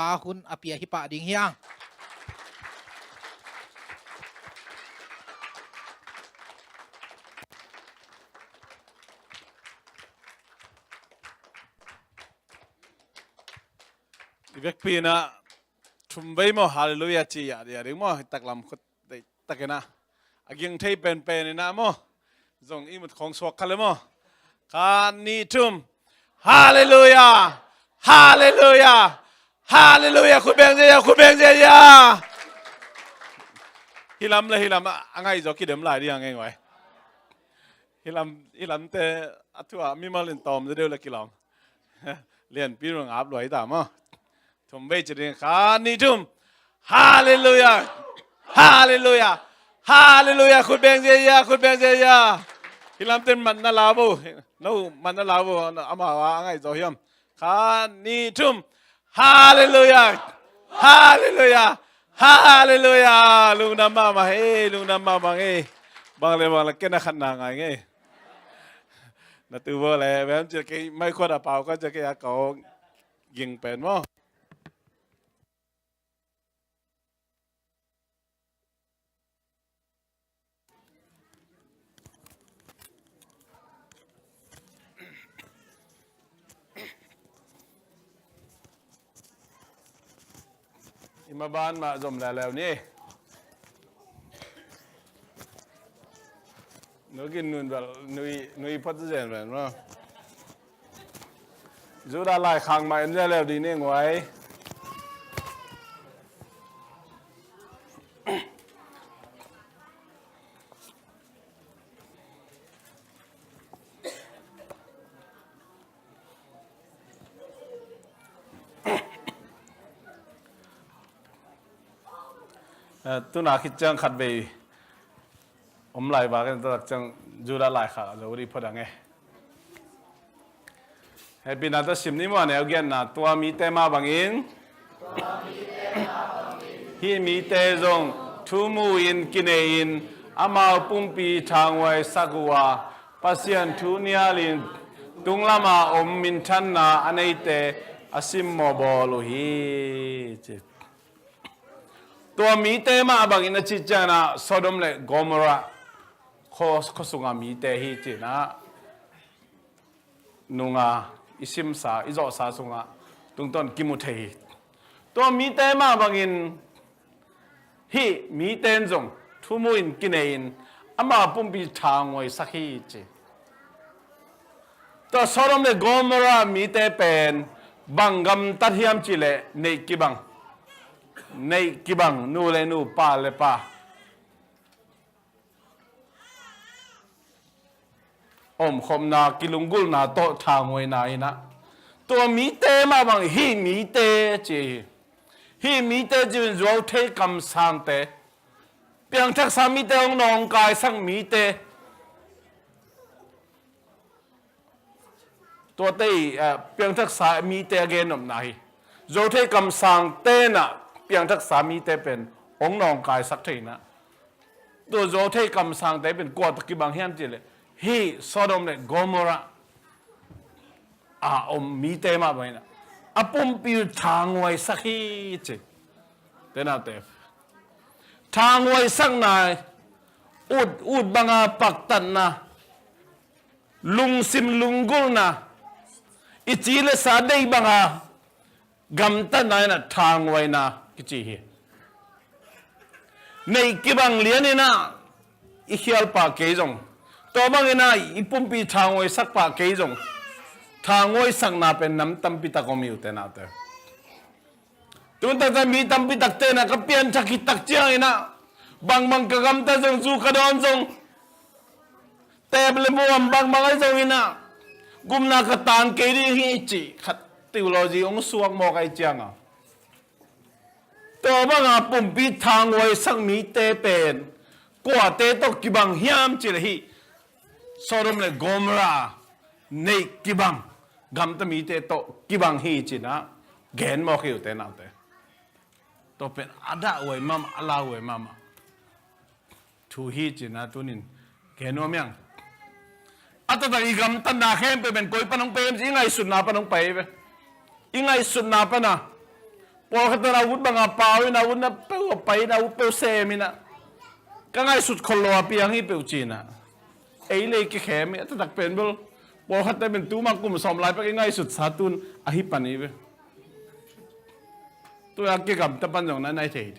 ปาคุณอเปียฮิปะดิ่งเฮียงเวกปีนะชุมใบมอฮาเลลูยาจียาเดียริมอตักลำคุดตักนะอากิงเทเป็นนะมอจงอิมุดของสวกคัลมอคานีทุมฮาเลลูยาฮาเลลูยาฮาเลลูยาคุณเบงเจียคุณเบงเจียฮิลัมเลยฮิลัมอ่ะไงจอกิเดมหลายดียังไงไว้ฮิลัมแต่อัฐวะมีมาเล่นตอมจะเดียวละกิลอมเรียนปีรงอาบรวยตามอทุมเบจริงคานีทุมฮาเลลูยาฮาเลลูยาฮาเลลูยาคุณเบงเจียคุณเบงเจียฮิลัมเต็มมันน่าลาบูนู้มันน่าลาบูอามาว่าไงจอฮิมคานีทุมฮาเลลูยาฮาเลลูยาฮาเลลูยาลุงน้ำมาเฮลุงน้ำมาบางเฮบางเลยแค่นักขันนางไงเงนั่นตัวเลยแบบจะแค่ไม่ควรเปล่าก็จะแค่เขายิงเป็นมั้งมาบ้านมาจมแล้วนี่นึกินนู่นแบบนุยพัดเจนแบบว่าจูดาลายขังมาเอ็นแล้วดีนี่ไว้ตุนาคิดจังขัดไปไหลบากันตักจังจูดาลายขาจะวรีพอดังไงให้ปีนั้นตัดสิมนี่มันเอาเกี่ยนนะตัวมีเตมาบางอินฮีมีเตจงทูมูอินกินเอินอามาปุ่มปีทางไว้สักว่าปัสยันทูเนียลินตุงลามามินทันนาอันนี้เตอาซิมโมบอลูฮีตัวมีเตมาบางอินจิจานะโซดอมเลกอมราโคสุงามีเตฮีจีนะนุงาอิซิมสาอิจอสาสุงาตุงต้นกิมุเทฮีตัวมีเตมาบางอินฮีมีเตนจงทุมุอินกินเอินอามาปุ่มปีทางไว้สักฮีจีตัวโซดอมเลกอมรามีเตเป็นบังกัมตัดเฮียมจิเลในกิบังในกิบังนูเลนูปาเลปาคมนากิลุงกุลนาโตทางไว้นายนะตัวมีเตมาบังฮีมีเตจีฮีมีเตจีนเราเทคำสั่งเตเพียงทักษะมีเตองนองกายสังมีเตตัวเตเพียงทักษะมีเตเกนนไหนเราเทคำสั่งเตนะเพียงทักษะมีเตเป็นองนองกายสักทีนะตัวเราเทคำสั่งเตเป็นกวดกิบังเฮียมจีเลยฮีโซดอมเลกอมรามีเตมาไปนะปุ่มปีทางไว้สักฮีจีเตน่าเตฟทางไว้สักนายอุดบังอาปักตันนะลุงซิมลุงกุลนะอิจิเลสาได้บังอากำตันนายนะทางไว้นะกิจิฮีในกิบังเลียนี่นะอิเขียลปากเกยจงตัวบางเงินอีปุ่มปีทางไว้สักปากเกยจงทางไว้สักนาเป็นน้ำตั้มปีตะกมีอยู่แต่นาเตอตัวแต่จะมีตั้มปีตักเตนะก็เปลี่ยนจากกิตักเจียงนะบางกระกำแต่จงสู้กระดอนจงแต่เปลือยมัวบางไอ้จงนะกุมนากระตานเกดีฮิจิขัดติวโลจีองสวกโมกไอเจียงตัวบางปุ่มปีทางไว้สักมีเตเป็นกว่าเตตกกิบังเฮียมจิเลฮีโซดอมเลกอมราในกิบังกำตมีเตโตกิบังฮีจินะเกนโมกิวเตนาเตตัวเป็นอาดาเวยมัมอาลาเวยมัมทูฮีจินะตัวนินเกนโนเมียงอัตตาอีกำตันนาเข้มเป็นกอยปนองเปมสิไงสุดนาปนองเปมอิงไงสุดนาปนะ พอเขาตระวุฒิบางอาเปาอินาวุฒินะเปล่าไปนาวุฒิเปล่าเซมินะก็ง่ายสุดคนรอเปียงให้เปล่าจีน่ะไอ้เล็กแค่ไม่ถ้าตักเป็นเปล่าพอเขาแต่เป็นตู้มังกุมสอมลายไปง่ายสุดสาตุนอหิปันนี้เปล่าตัวอักเก็บตะปันอย่างนั้นไอ้เถิด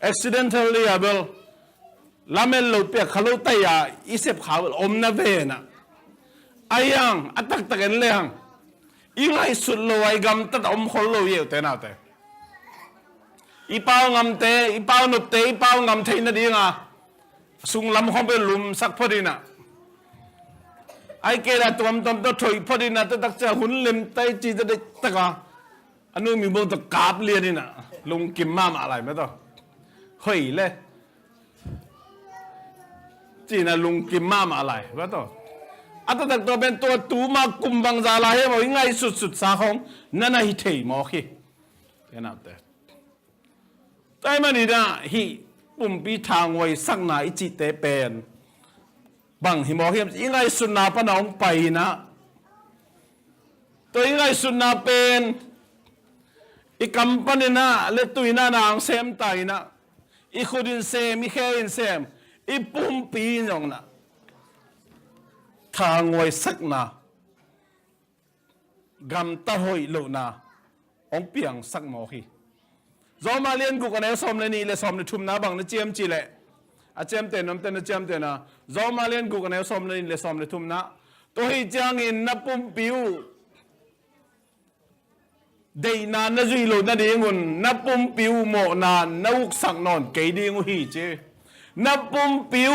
accidentally อะเปล่าลาเมลลูเปียขลุ่ยตายอีเสพขาวอมนาเวน่ะไอ้ยังอัตตักตะกันเลยยังอีง่ายสุดเลยไอ้กำตัดอมคนเลยเยอะแต่น่าแต่อีเป้างำเตอีเป้าหนุดเตอีเป้างำเทนดีงาสุงลำห้องไปลุมสักพอดีน่ะไอ้เกล้าตัวมตัวถอยพอดีน่ะตักจะหุ่นเล็มไตจีจะได้ตะกาอันนู้นมีบงตะกาบเลียนี่น่ะลุงกิมมาอะไรไม่ต้องเฮ้ยเลยจีน่ะลุงกิมมาอะไรไม่ต้องอัตตักตัวเป็นตัวตูมากุมบังซาลาให้บอกง่ายสุดสาของนั่นน่ะฮิตเฮมอคีเห็นไหมแต่มันนี่นะฮิปุ่มปีทางไว้สักหน่อยจิตเตเป็นบางฮิมอคียังไงสุนาปนองไปนะตัวยังไงสุนาเป็นอีกำปนินะเลตุยนานางเซมไตนะอีคุดินเซมอีแค่อินเซมอีปุ่มปีนองนะทางไว้สักหน่ากำตะหอยโลนาองเปียงสักหมอคีจอมาเลียนกูกันเอสอมเลยนี่เลยสอมเลยทุ่มน้าบังนะเจียมจีเลยอาเจียมเตนน้ำเตนเจียมเตนะจอมาเลียนกูกันเอสอมเลยนี่เลยสอมเลยทุ่มน้าตัวให้จางอินนับปุ่มปิวเดียนานจุยโลนั่นเองุนนับปุ่มปิวโมนานนักสักนอนเกยดีงูฮีเจนับปุ่มปิว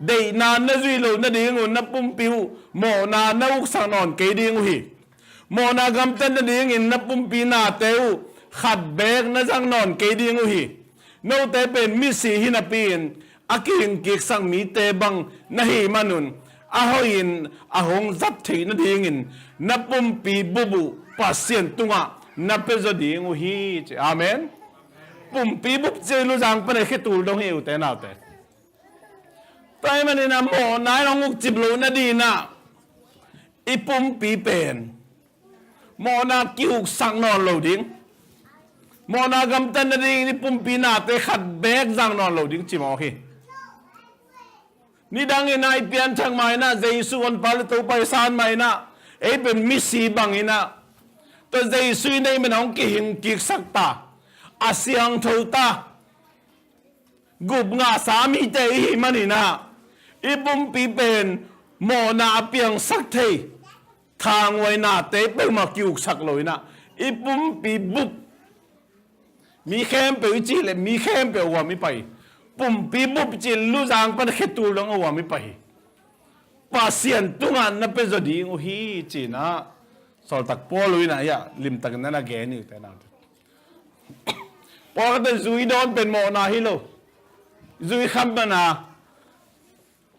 เดียนานจุยโลนั่นเองุนนับปุ่มปิวโมนานนักสักนอนเกยดีงูฮีโมนากำเตนนั่นเองอินนับปุ่มปีนาเตวขัดเบกนะจังนอนเกดีงูฮีโนเตเป็นมิสีหินาปีนอากิงกิกสังมีเตบังนะฮีมานุนอาหอินอาหงจับถีนะดีงินนับปุ่มปีบุบุปัสเซียนตุงะนับเป็นจดีงูฮีอาเมนปุ่มปีบุบเจลุจังเป็นแค่ตูดงเอวแต่น่าแต่แต่มันนี่นะโมนายน้องมุกจิบลูนะดีนะอีปุ่มปีเป็นโมนากิวสังนอนโลดิ้งโมนากำตันนั่นเองนี่ปุ่มปีนาเตะขัดแบกจังนอนโหลดิ้งจิมโอเคนี่ดังอินายเปียนทางไม่นะเจสุวันพาลตัวไปสานไม่นะเป็นมิสซีบังอินะตัวเจสุในมันของกิหิงกิกสักตาอาเซียงทูตากุบงาสามีเจหิมันอินะปุ่มปีเป็นโมนาเปียงสักเททางไว้นาเตะเป็นมากิวสักเลยนะปุ่มปีบุบมีแค่เปล่าจีเลยมีแค่เปล่าว่าไม่ไปปุ่มปีบุบจีลูจางปันแค่ตัวลงว่าไม่ไปป้าเสียนตุงานนับเป็นจะดีงูฮีจีนะสอดตักป้อลุยนะอย่าลิมตักนั่นนะแกนี่แต่นั่นพอก็จะจุยโดนเป็นโมนาฮิโลจุยคำมันนะ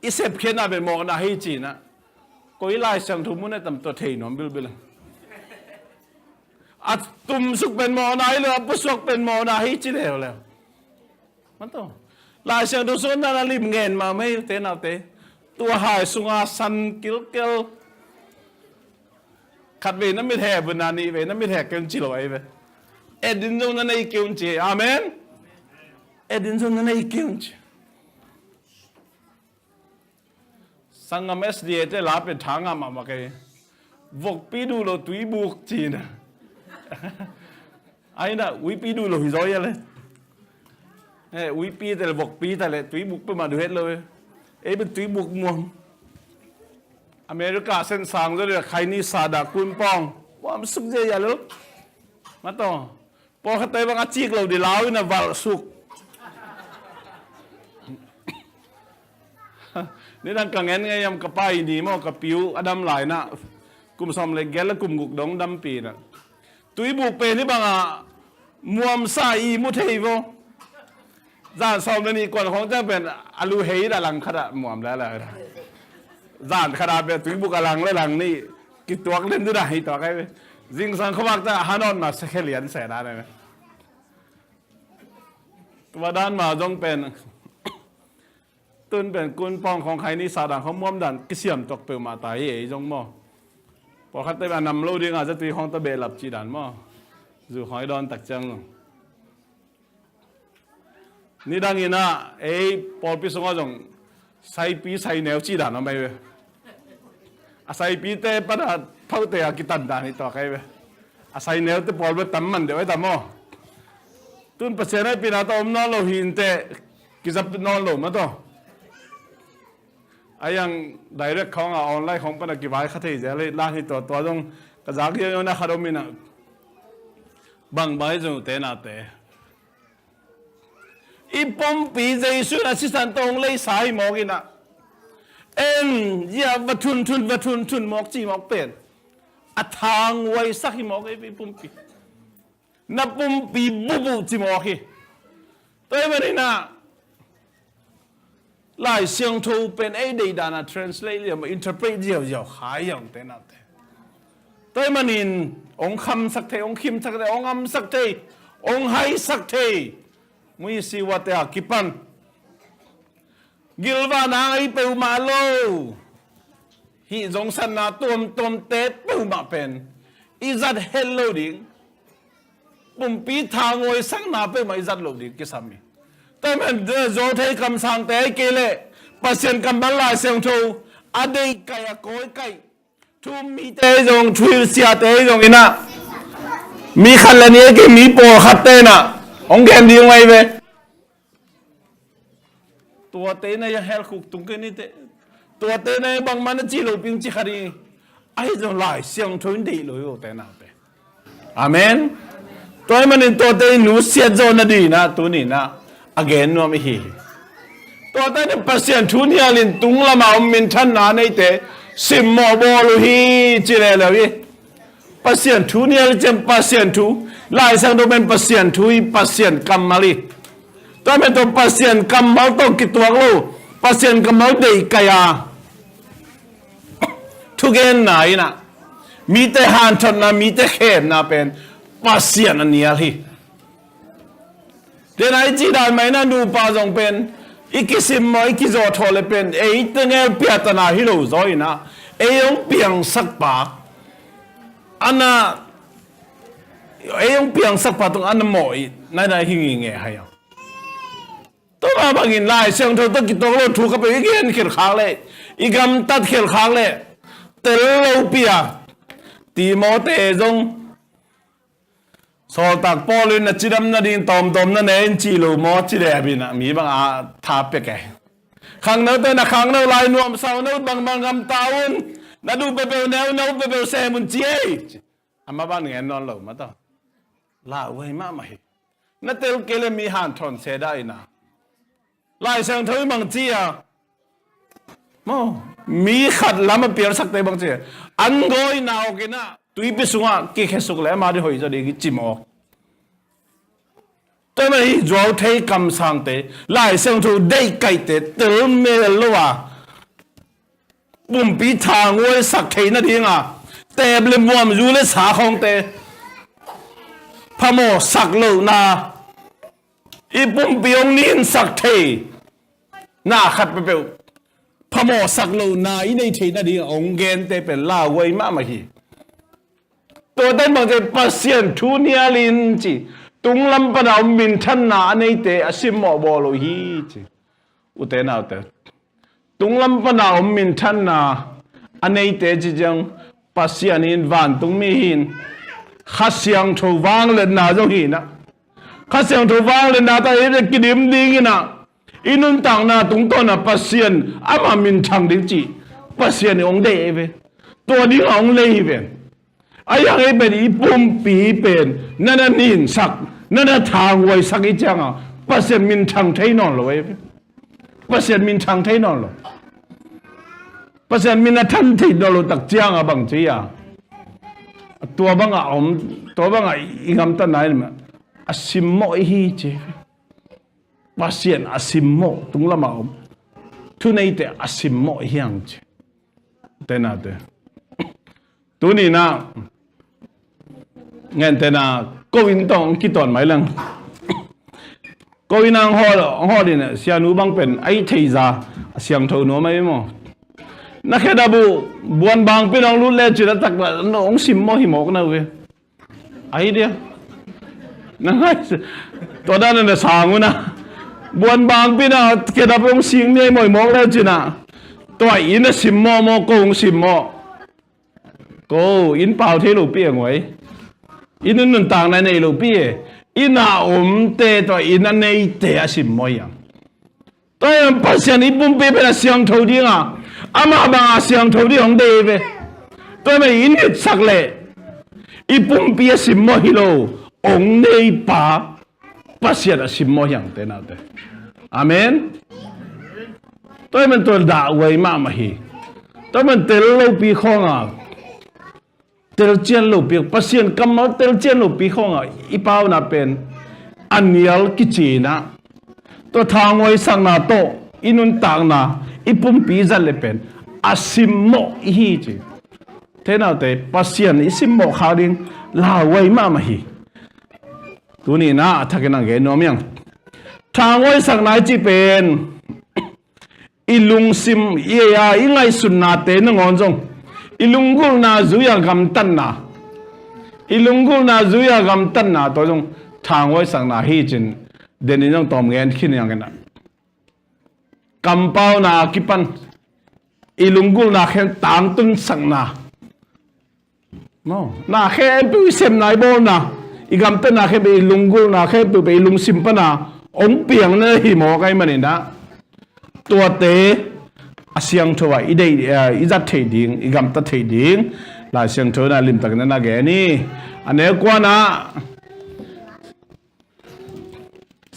อิเซปเขียนเป็นโมนาฮิจีนะก็อีไลสังทุมุนเนี่ยตำตัวเทนอมบิลบิลอัดตุมสุกเป็นโมนาฮิเลยปุสุกเป็นโมนาฮิจีเลวแล้วมันต้องลายเสียงดูส่วนนั้นริมเงินมาไม่เตนเอาเตตัวหายสุงาสันกิลเกลขัดเวนั้นไม่แทบบนนานีเวนั้นไม่แทบเกินจิโร่ไอ้เวเอ็ดินโซนนั้นไอ้เกี่ยวจีอาเมนเอ็ดินโซนนั้นไอ้เกี่ยวจีสังกัมเอสดีเอเตลาเป็นทางอามาเกยวกปีดูโลตุยบุกจีนะไอ้น่ะวิปีดูโลหิจอยอะไรวิปีแต่ละบกปีแต่ละตุยบุกไปมาดูเฮ็ดเลยเป็นตุยบุกมัวอเมริกาเส้นสางจะเรียกใครนี่ซาดากุนปองว่ามันสุกเจียเลยมาต่อพอเขาเตะบางอาชีพเราดีแล้วนะวัลสุกนี่นั่งกังเงินไงยำกระป๋ายดีมั้งกระปิวอดัมหลายนะกุมซอมเลยแกแล้วกุมกุกดงดำปีนะตุยบุกเป็นที่บางอ่ะมวมซาอีมุเทยโวจานซอมนี่ก่อนของจะเป็นอลูเฮย์ดาลังขนาดมวมแล้วแหละจานขนาดเป็นตุยบุกอลังและหลังนี่กิตัวเล่นด้วยได้ตัวใครจิงสังเขาบอกจะฮานอนมาสักเหรียญแสนได้ไหมตัวด้านมาจงเป็นตุนเป็นกุนปองของใครนี่ซาดังเขาม้วมดันกิเสียมตกเปลมาตายจงมั่วพอเขาเตะนำลูกดิ้งอาจจะตีของตะเบลับจีดันมั่วจู่หอยดอนตักจัง นี่ดังนี้นะปอลพิสงฆ์จงใส่ปีใส่แนวจีด่านเอาไปเว้ยใส่ปีเตะปะนะเท่าเตะกิตันด่านนี่ต่อใครเว้ยใส่แนวเตะปอลไปตั้มมันเดี๋ยวไว้ตั้มอ๋อตุนเปอร์เซ็นต์ให้ปีนาตอมนอนโลหินเตะกิจับนอนโลมาต่อไอ้ยังไดเรกของออนไลน์ของปนักกิบายขัดที่จะเลยล่าให้ตัวตรงกระจากเยอะนะคาร์มินะบางใบจงเตะนาเตะอีปมปีเจสุนัสิสันตรงเลยสายหมอกินะอย่าวัตถุนหมอกจีหมอกเป็นอัทางไว้สักหิหมอกไอ้ปมปีนับปมปีบุจีหมอกฮีตัวมันนี่นะหลายเสียงทูเป็นไอ้เดียดานะ translate เรียกมา interpret เดียวขายอย่างเต็นอะไรตัวมันนี่องคำสักเทองคิมสักเทองอำสักเทองไฮสักเทมุยสิวัตยากิปันกิลวานาไอเปวมาโลฮิจงสันนาตัวมเตะเปวมาเป็นอิจัดเฮลโลดิ้งปุ่มปีทางวยสังนาเปวมาอิจัดโลดิ้งกิสามีแต่มันโจทย์คำสั่งแต่เกเรปัสยันคำบัลลาเสียงทูอดีตไก่โกยไก่ทูมีเตะจงทวิเสียเตะจงอินะมีขันละนี้ก็มีโปขัดเตนะองแกนดีไงเว้ตัวเตนะยังเฮลคุกตุงกันนี่เตตัวเตนะบางมันจีโลปิงจีคดีไอ้จงหลายเสียงทุนดีเลยโอเตนะเตอาเมนตัวมันนี่ตัวเตนูเสียจนดีนะตัวนี้นะ again ว่าไม่ฮีตัวเตนะปัสยันทุนยาลินตุงละมาอมินทันนาในเตสิมโมบอลูฮีจีเรลวีปัสยันทุนยาลินเจมปัสยันทุหลายสังโดเป็นปัสยันทุยปัสยันกัมมาลีตัวเป็นตัวปัสยันกัมมาต้องกิตัวลูปัสยันกัมมาเดย์กายาทุกเอ็นไหนนะมีแต่หันชนนะมีแต่เข็นนะเป็นปัสยันอันนี้อะไรเดี๋ยวไหนจีได้ไหมนะดูปาจงเป็นอีกสิมมอีกจอทอลเป็นตั้งแต่เปียตนาฮิโลจอยนะยงเปียงสักปะอันน่ะยงเปียงสักปะตรงอันนั้นหมอยนั่นหิ้งเงี้ยให้ยังตัวมาบางอินไล่เสียงเธอต้องกินตัวเราถูกกับไปอีกเห็นเขียนค้างเลยอีกคำตัดเขียนค้างเลยแต่เราเปียตีโมเตจงสอตักปอลินจิดำนาดินตอมนั่นเองจีโลโมจิเดบินะมีบางอาทาเปกะขังนั้นแต่นะขังนั้นลายนวมสาวนั้นบางคำตาวนนั่นดูเปเปลแนวนั้นเปเปลเซมุนจีอามาบ้านเงินนอนหลับมาต่อลาไว้มาไหมนั่นเตลเกลมีหันทอนเสได้นะลายเสียงเธอบางจีอ่ะโมมีขัดล้ำมาเปลี่ยนสักแต่บางจีอันโกยนาวกินะตุยไปสุงอ่ะกี่แค่สุกแล้วมาได้หอยจะได้กิจิมอแต่ไม่จวบเทคำสั่งเตลายเสียงเธอได้ไก่เตเติมเมลว่าปุ่มปีทางไว้สักเทนั่นเองอ่ะแต่เบลมวมอยู่ในสาของเตพระโมสักโลนาอีปุ่มปีองนินสักเทน่าขัดไปเปล่าพระโมสักโลนาอีในเทนั่นเององเกนเตเป็นลาไว้มาไม่ฮีตัวเต้นบางทีปัสยันทุนยาลินจีตุงลำปนาวมินทันนาในเตอสิมโมบอโลฮีจีอุเตนาเตตุงลำปนาวมินทันนาอันในเตจีจังปัสยันินวันตุงมีหินข้าเสียงถูวางเลยนาจงหินะข้าเสียงถูวางเลยนาแต่เรื่องกิดิมดีกินะอินุนต่างนาตุงต้นปัสยันอามามินทังดิจีปัสยันองเดเวตัวนี้องเลยเวไอ้ยังไอ้เป็นอีปุ่มปีเป็นนั่นนินสักนั่นทางไว้สักอีจังอ่ะปัสยันมินทังเทนอนเลยปัสยันมินทังเทนอนเลยปัสยันมินทันเทนอนเลยตักจังอ่ะบางทีอ่ะตัวบางอ่ะตัวบางอ่ะอีกคำตั้งไหนมั้ยอาสิมโมฮีเจปัสยันอาสิมโมตุงละมาทุนไอเตอาสิมโมฮีอังเจเตน่าเตตัวนี้นะเงินเตน่าก็วินต้องคิดตอนไหมล่ะก็วินังฮอดีเนี่ยเสียนูบังเป็นไอ้เทียซาเสียงเท่าหนูไม่หมอนักแค่ดับบวนบางพี่น้องรุ่นเล็กจุดตักละน้องสิมโมหิมอกนะเว้ยไอ้เดียนั่งไงตัวด้านนั้นสางูนะ บวนบางพี่นะเกิดอะไรองสิ่งนี้มวยมองแล้วจีน่ะตัวอินสิมโมโกงสิมโมโกอินเปล่าที่ลูกพี่งวยอินนั่นต่างในลูกพี่อินอาเตตัวอินนั่นในเตะสิมโมยังตัวยังปัสยานิบุ้มเปเป็นเสียงทูดีอ่ะอามาบางเสียงทูดีของเดย์ตัวมันอินสักเล่อีบุ้มเปสิมโมฮิโลองในป่าปัสยาสิมโมยังเตน่าเตอาเมนตัวมันตัวด่าไว้มากมาฮีตัวมันเตลลูปีข้องอ่ะเตลเจียนลูปีปัสยานกำมาเตลเจียนลูปีข้องอ่ะอีป้าวน่ะเป็นอันเนียลกิจีนะตัวทางไว้สังนาโตอินุนต่างนะอีปุ่มปีจันเลยเป็นอาซิมโมฮีจีเท่านั้นแต่ปัสยานอิซิมโมขาดิงลาไว้มากมาฮีตัวนี้นะถ้าเกิดนังเกนโนมยังทางไว้สังนายจีเป็นอิลุงซิมเอียอิไงสุนนาเตนงอนจงอิลุงกุลนาจุยากำตันนาอิลุงกุลนาจุยากำตันนาตัวจงทางไว้สังนาฮีจินเดนิน้องตอมเงินขึ้นยังกันนะกำเป้านากิปันอิลุงกุลนาเข็นต่างตุนสังนาโน่นาเข็นไปเซมนายโบนาอีกำตันนาเข็นไปอิลุงกุลนาเข็นไปอิลุงซิมปนาองเปียงเนหิโมไกมันนี่นะตัวเตะเสียงทัวอีเดอีจัดเทดิงอีกำตัดเทดิงลายเสียงทัวน่ะลิมตักนั่นนะแกนี่อันนี้กว่านะ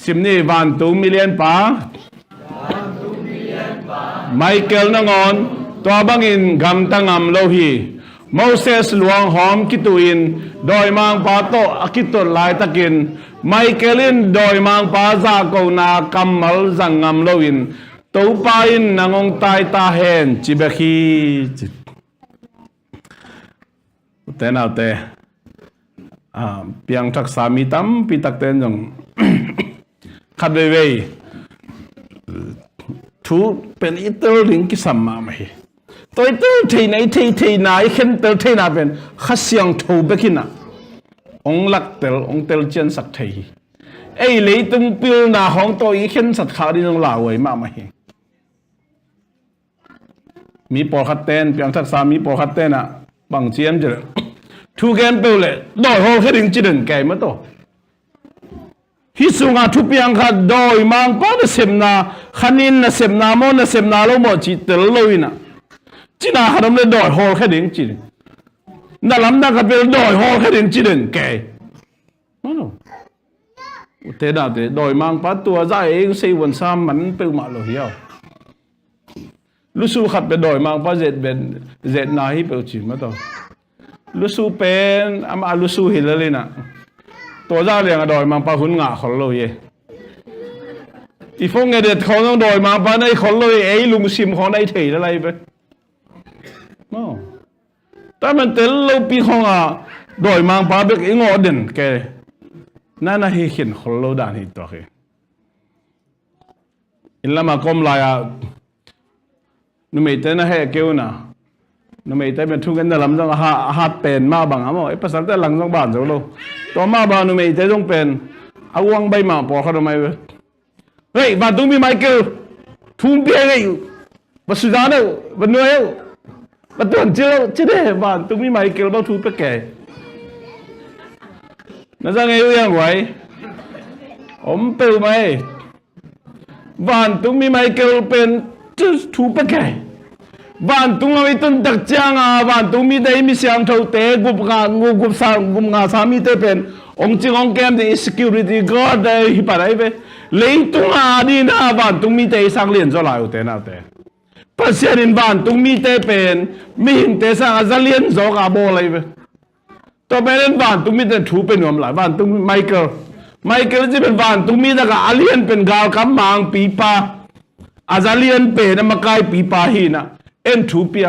สิมนี่วันตุมิเลียนป่าไมเคิลนงอนตัวบังอินกำตั้งอำโลหีโมเสสหลวงหอมกิตุอินโดยมังปาโตอกิตุลายตะกินไมเคิลินโดยมังปาซาโกนากัมมัลจังอำโลอินตัวปาอินนางองตายตาเห็นจิเบคีแต่น่าแต่เพียงทักษามีตั้มปีตักเต้นจงขัดเว่ยทูเป็นอิตาลิงกิสัมมาไหมตัวอิตาลีไหนที่ไหนเห็นเตลที่น่าเป็นขัดเสียงทูเบกินะองลักเตลองเตลเจนสักทีไอ้เลยตุ้งปิลนาของตัวอีเห็นสัตว์ขาดีน้องลาวไว้มาไหมมีปอขัดเต้นเพียงทักษะมีปอขัดเต้นอ่ะบางเชียมจะทุกแกนเปล่าเลยดอยโฮแค่ดึงจีดึงแก่มาตัวฮิสุงาทุเปียงขัดดอยมังป้าเนเซมนาขันินเนเซมนาโมเนเซมนาโลโมจิตเตลโลวินะจีน่าขัดมันเลยดอยโฮแค่ดึงจีดึงนั่นลำนักขัดเป็นดอยโฮแค่ดึงจีดึงแก่มาโน่เตน่าเตดอยมังป้าตัวใจเองเซวันซ้ำมันเปล่ามาโลเฮียวลูซูขัดเป็นดอยมังป้าเจ็ดเป็นเจ็ดนาฮิเปล่าจีมาตัวลูซูเป็นอาลูซูหิลเลยนะตัวเจ้าเรียงดอยมังป้าหุ่นงาขอลอยอีฟงเงเด็ดของต้องดอยมังป้าในขอลอยไอ้ลุงซิมของในเถียอะไรไปโอ้แต่มันเตลลูปีของดอยมังป้าเบกอิงอเด่นแกนั่นน่ะเห็นขอลอยด่านหิตัวเขาอินละมากรมลายนุ่มเตน่ะให้เกี่ยวนะนุ่มเตเป็นทุกข์กันแต่ลำต้องหาเป็นมาบังอ่ะมั้งไอ้ภาษาแต่หลังต้องบ้านเจ้าโลตัวมาบ้านนุ่มเตต้องเป็นเอาวางใบมาปอกเขาทำไมเฮ้ยบ้านตุ้งมีไมเคิลทุ่งเปียไงบ้านสุดาเนี่ยบ้านเหนื่อยบ้านตัวเจ้าเจ้าบ้านตุ้งมีไมเคิลบ้านทุ่งเปียแก่นั่นจะไงยังไงผมเปล่าไหมบ้านตุ้งมีไมเคิลเป็นทูปะแกบ้านตุ้งเอาไว้ต้นตักจางบ้านตุ้งมีได้มีเสียงเท่าเตะกุบงางูกุบสางกุบงาสามีเตะเป็นองค์จริงองค์แกมที่ security guard ได้ฮิปอะไรไปเลยตุ้งดีนะบ้านตุ้งมีเตะสังเลียนจะลายอุเตนะเตะภาษาดินบ้านตุ้งมีเตะเป็นมีหินเตะสังจะเลียนจอกอาโบอะไรไปต่อไปนั้นบ้านตุ้งมีเตะถูเป็นหนุ่มหลายบ้านตุ้งไมเคิลจะเป็นบ้านตุ้งมีแต่กับอาเลียนเป็นกาวกำมังปีปาอาจารย์เลียนเป็นมาไกลปีปาหินะเอ็นทูเปีย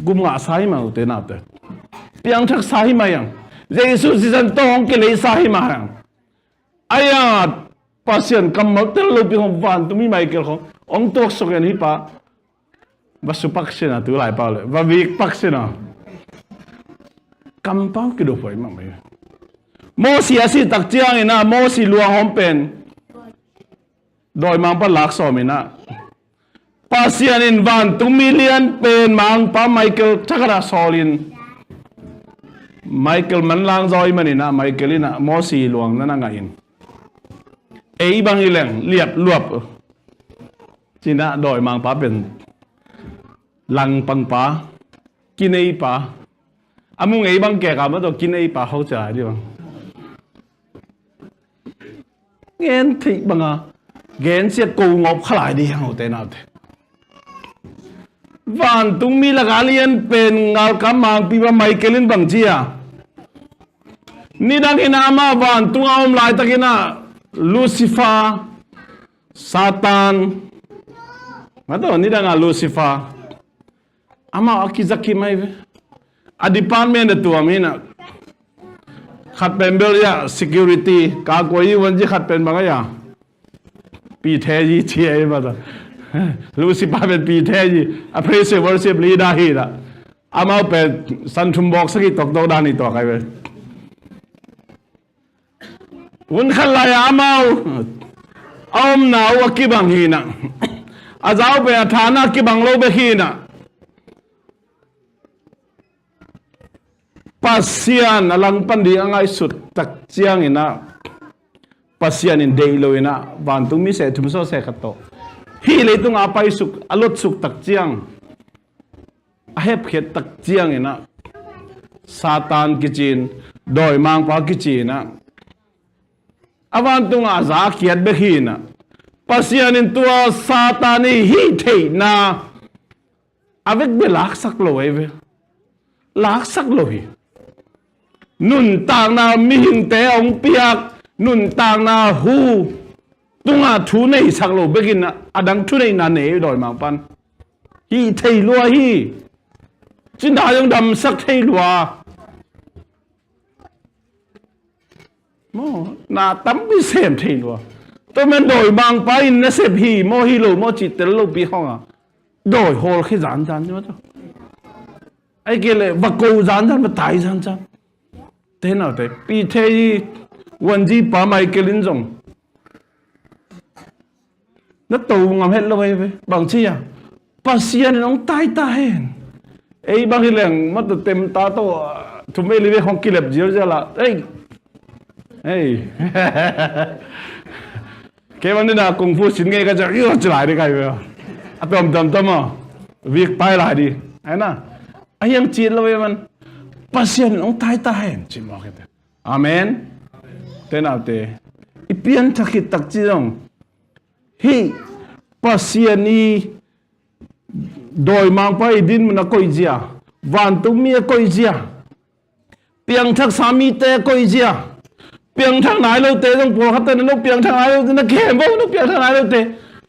กุมงาสายมาอุเตนาเตเปียงทักสายมายังเยซูสิจันตองเกลีสายมายังอายาปัสยันกำมัลเตลลูปีของวันตุมีไมเคิลขององตัวสกันฮิปะวัสุปักเสนาตัวหลายปาเลยวัวิกปักเสนากำเป้ากิโดไฟมาไหม โมสีอาศัยตักเจียงนะโมสีลวงหอมเป็น โดยมังปลักสอมินะปาเซียนินวันตุมิเลียนเป็นมังปาไมเคิลทักระซอลินไมเคิลมันลางจอยมันนี่นะไมเคิลนะมอสีหลวงนั่นไงอินเอ้บางอีแหลงเลียบลวบจีน่าโดยมังปาเป็นลังปังปากินไอ้ปาอามุงไอ้บางแก่กับมันต้องกินไอ้ปาเข้าใจดิบังเงินที่บังอ่ะเงินเสียกูงบขลายดีเอาแต่นาเถวันตุงมีละกาเลียนเป็นเงากำมังปีว่าไมเคิลินบังเจียนี่ดังกินามาวันตุงเอาลายตะกินาลูซิฟาซาตานมาตัวนี่ดังลูซิฟาอามาอากิจักกิไม่เวอดีปานเมนตัวมีนะขัดเป็นเบลยา security กากวยวันจีขัดเป็นบางอย่างปีเทยีเทียมาตัวลูซิฟาเป็นปีเทยี appraisal worship leader ฮีละอามาเป็นสันทุมบอกสักทีตกดานี่ตัวใครเว้วันขันลายอามาอมหนาวกิบังฮีนะอาจารย์เป็นฐานะกิบังโลเบฮีนะpasien alang pandi angai sut tak chiang ina pasien in dei lo ina van tung mi se thum so se khato hi le tung apai suk alot suk tak chiang a hep khet tak chiang ina satan kichin doi mang pa kichina awan tung a za khiat be hi na pasien in tua satani hi thei na avek be lak sak lo ve lak sak lo hiนุ่นต่างนามีหิงแต่องเปียกนุ่นต่างนาหูตุงอาทูในสักโลเบกินนะอดังทูในนาเนยดอยมังปันฮีเทลัวฮีจินดายังดำสักเทลัวโมนาตั้มพิเศษเทลัวตัวมันดอยมังไปนะเสพฮีโมฮิโลโมจิตเตลโลปีห้องอ่ะดอยโฮลขี้จานใช่ไหมจ๊ะไอ้เกลเลยบักกูจานมาตายจานเท่านั้นแต่ปีเทยวันจีป้าไมเคิลินจงนัดตัวงามเห็นเลยบางทีอ่ะปัสยาน้องตายตายไอ้บางทีเรื่องมันตัวเต็มตาตัวทุ่มไปเลยของกิเลสเยอะๆละเอ้แค่วันนี้นะกงฟูสินเงยก็จะเยอะจะหลายได้ไงเว้ยอะตอมอ่ะวิกไปหลายดีไอ้น่ะไอ้ยังจีนเลยมันpasien ong tai chimo kete amen tenaute ipian thakit tak chirong hi pasien ni doi mang pa idin na koi jia van tu mi koi jia piang thak sami te koi jia piang thak nai lo te jong por khat te no piang thak nai lo na khem bo no piang thak nai lo te